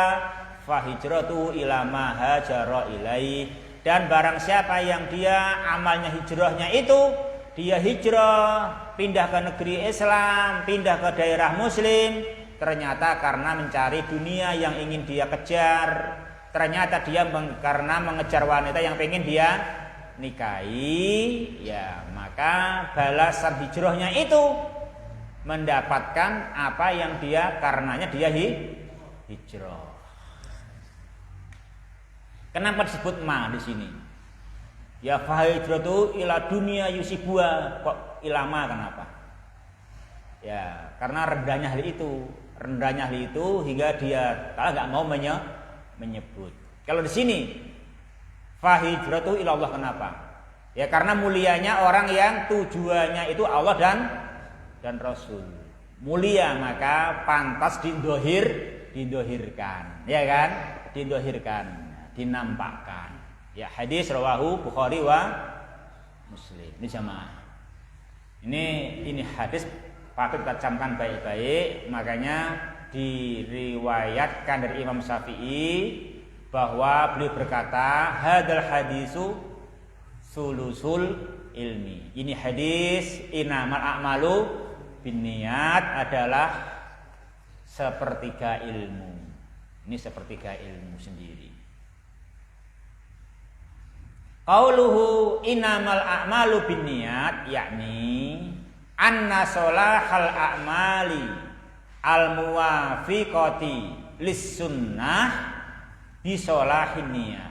fa hijratuhu ila ma hajara ilaih. Dan barang siapa yang dia amalnya hijrahnya itu dia hijrah pindah ke negeri Islam, pindah ke daerah muslim, ternyata karena mencari dunia yang ingin dia kejar, ternyata dia karena mengejar wanita yang pengen dia nikahi, ya maka balasan hijrahnya itu mendapatkan apa yang dia karenanya dia hijrah. Kenapa disebut ma di sini? Ya fa hijratu ila dunya yusibua, kok ilama kenapa? Ya karena rendahnya hal itu, hingga dia nggak mau menyebut. Kalau di sini fa hijratu ila Allah, kenapa? Ya karena mulianya orang yang tujuannya itu Allah dan Rasul. Mulia maka pantas didohirkan, ya kan? Didohirkan, dinampakkan. Ya hadis rawahu Bukhari wa Muslim. Ini jamaah. Ini hadis patut kita camkan baik-baik. Makanya diriwayatkan dari Imam Syafi'i bahwa beliau berkata hadal hadisu sulusul ilmi. Ini hadis innamal a'malu binniyat adalah sepertiga ilmu. Ini sepertiga ilmu sendiri. Qauluhu innamal a'malu binniyat yakni anna solahal a'mali al muwafiqati lis sunnah bisolahin niyah.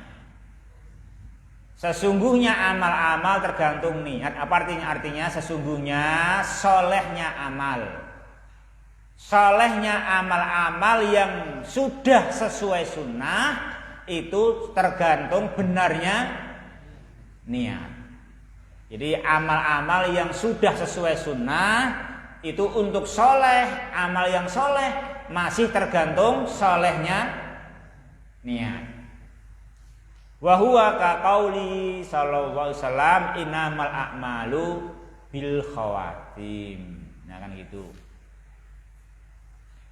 Sesungguhnya amal-amal tergantung niat. Apa artinya? Artinya sesungguhnya solehnya amal yang sudah sesuai sunnah itu tergantung benarnya niat. Jadi amal-amal yang sudah sesuai sunnah itu untuk soleh, amal yang soleh masih tergantung solehnya niat. Wa huwa ka qauli sallallahu alaihi wasallam innamal a'malu bil khawatim. Nah kan gitu.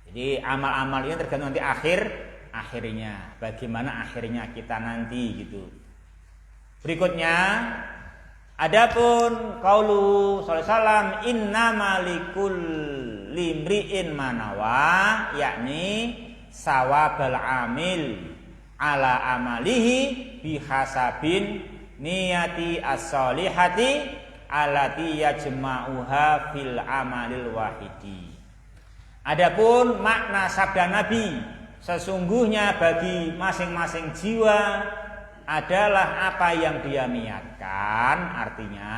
Jadi amal-amal ini tergantung nanti akhirnya. Bagaimana akhirnya kita nanti gitu. Berikutnya adapun qaulu sallallahu alaihi wasallam innamalikul limri'in manawa, yakni sawabal amil ala amalihi bihasabin niyati as-solihati allati yajma'uha fil amalil wahidi. Adapun makna sabda Nabi, sesungguhnya bagi masing-masing jiwa adalah apa yang dia niatkan, artinya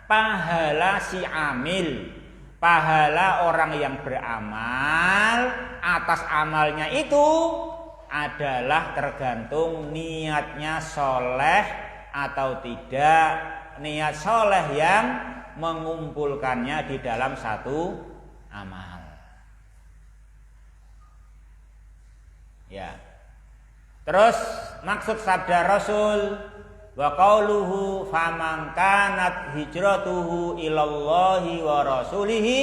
pahala si amil, pahala orang yang beramal atas amalnya itu adalah tergantung niatnya soleh atau tidak, niat soleh yang mengumpulkannya di dalam satu amal. Ya. Terus maksud sabda Rasul wa qauluhu faman kanat hijratuhu ilallahi wa rasulihi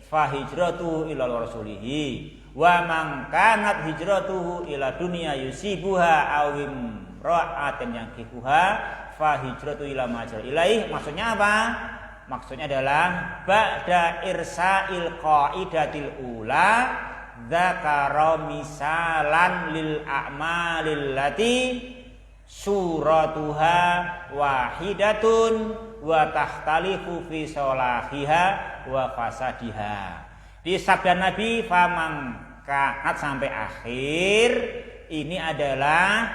fa hijratuhu ila rasulihi wa man kanat hijratuhu ila dunya yusibuha aw imra'atin yankihuha fa hijratuhu ila ma hajara ilaih. Maksudnya apa? Maksudnya adalah ba'da irsa'il qaidatil ula dzakara misalan lil a'malil lati suratuha wahidatun wa tahtalifu fi salahiha wa fasadiha. Di sabda Nabi famang kanat sampai akhir ini adalah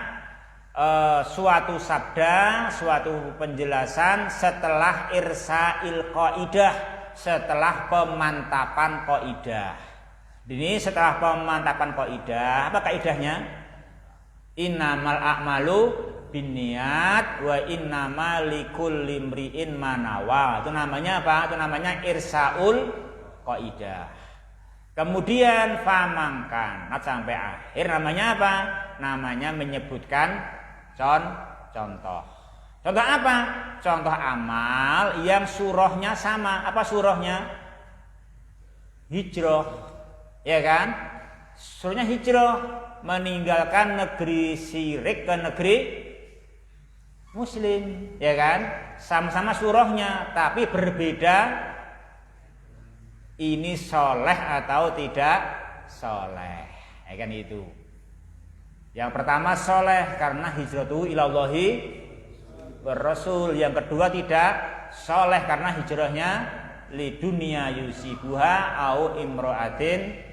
suatu sabda, suatu penjelasan setelah irsa'il qaidah, setelah pemantapan qaidah. Ini setelah pemantapan qaidah, apa kaidahnya? Innamal a'malu binniyat wa innamal likulli imri'in ma nawa. Itu namanya apa? Itu namanya irsa'ul qaidah. Kemudian famangkan sampai akhir namanya apa? Namanya menyebutkan contoh. Contoh apa? Contoh amal yang surahnya sama. Apa surahnya? Hijrah. Ya kan? Surahnya hijrah, meninggalkan negeri syirik ke negeri muslim, ya kan? Sama-sama surahnya tapi berbeda. Ini soleh atau tidak soleh, ya kan itu. Yang pertama soleh karena hijratu ilallahi berasul. Yang kedua tidak soleh karena hijrahnya li dunia yusibuha au imro'atin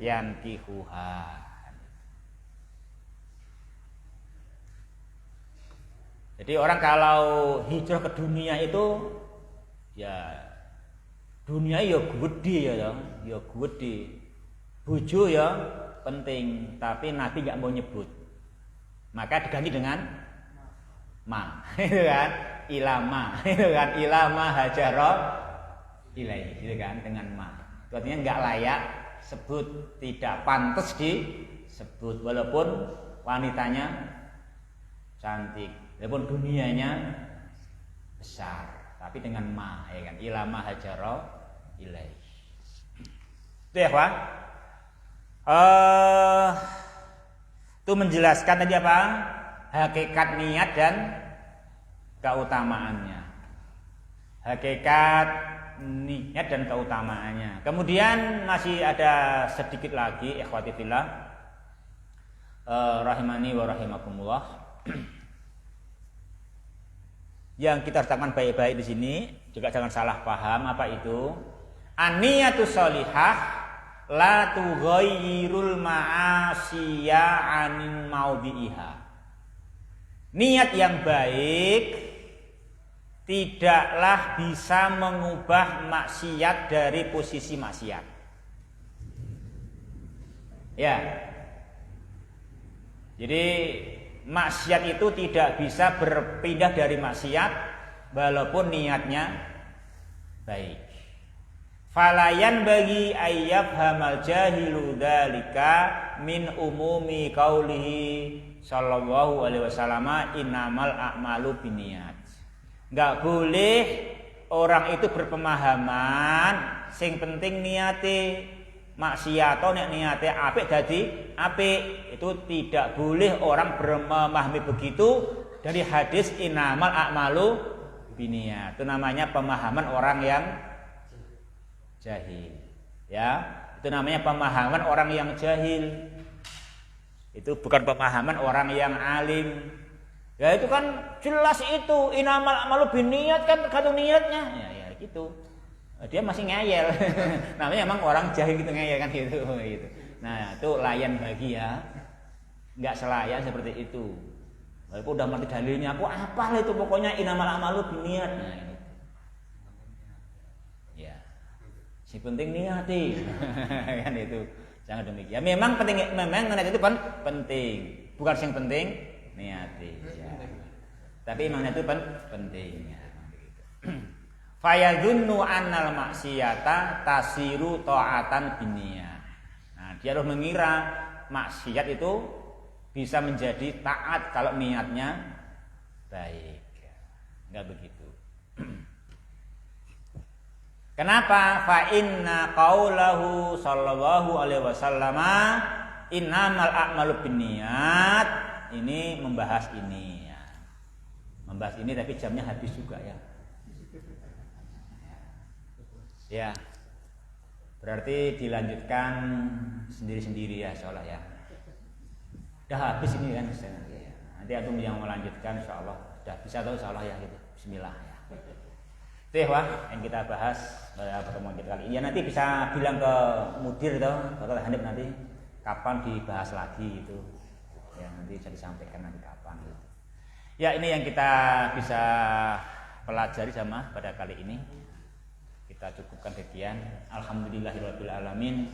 yankihuha. Jadi orang kalau hijrah ke dunia itu ya dunia ya gede ya gede. Bojo ya penting, tapi Nabi nggak mau nyebut. Maka diganti dengan ma. Itu kan ilama. Itu kan ilama hajara ilai, gitu kan dengan ma. Artinya nggak layak sebut, tidak pantas disebut walaupun wanitanya cantik, walaupun dunianya besar, tapi dengan ma, ya kan ilama hajara ilai. Itu ya Pak. Itu menjelaskan tadi apa? Hakikat niat dan keutamaannya. Hakikat niat dan keutamaannya. Kemudian masih ada sedikit lagi ikhwati fillah, rahimani wa rahimakumullah. Yang kita harus baik-baik di sini, juga jangan salah paham apa itu. An-niyatu sholihah la tughayyirul ma'asiya 'anin maudhi'iha. Niat yang baik tidaklah bisa mengubah maksiat dari posisi maksiat. Ya. Jadi maksiat itu tidak bisa berpindah dari maksiat walaupun niatnya baik. Falayan bagi ayyab hamal jahilu dzalika min umumi qaulihi sallallahu alaihi wasallam innamal a'malu binniyat. Enggak boleh orang itu berpemahaman sing penting niate maksiat atau nek niate apik dadi apik. Itu tidak boleh orang memahami begitu dari hadis innamal a'malu binniyat. Itu namanya pemahaman orang yang jahil, ya, itu namanya pemahaman orang yang jahil. Itu bukan pemahaman orang yang alim. Ya itu kan jelas itu innamal a'malu binniyat kan kata niatnya, ya gitu. Dia masih ngeyel. Namanya emang orang jahil gitu ngeyel kan gitu. Nah itu layan bagi ya, nggak selayan seperti itu. Walaupun udah mati dalilnya, aku apalah itu pokoknya innamal a'malu binniyat. Nah, ini. Si penting niati. Kan itu. Jangan demikian. Memang penting, memang niat itu kan penting. Bukan yang penting niati. Ya. Tapi memang itu penting. Ya. Fayadunnu annal maksiyata tasiru ta'atan binniyat. Nah, dia harus mengira maksiat itu bisa menjadi taat kalau niatnya baik. Enggak begitu. Kenapa? Fa inna qaulahu sallallahu alaihi wasallam innamal a'malu binniyat. Ini membahas ini ya. Membahas ini tapi jamnya habis juga ya. Ya. Berarti dilanjutkan sendiri-sendiri ya insyaallah ya. Udah habis ini kan ya. Nanti antum yang melanjutkan insyaallah sudah bisa tahu insyaallah ya gitu. Bismillah ya. Itu ya yang kita bahas pada pertemuan kita kali ini. Ya nanti bisa bilang ke mudir atau Bapak Hanif nanti kapan dibahas lagi gitu. Ya nanti bisa disampaikan nanti kapan gitu. Ya ini yang kita bisa pelajari sama pada kali ini. Kita cukupkan sekian. Alhamdulillahirabbil alamin.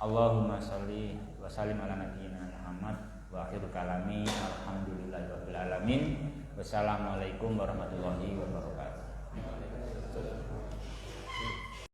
Allahumma sholli wa sallim ala nabiyyina Muhammad wa akhiru kalami alhamdulillahirabbil alamin. Wassalamualaikum warahmatullahi wabarakatuh.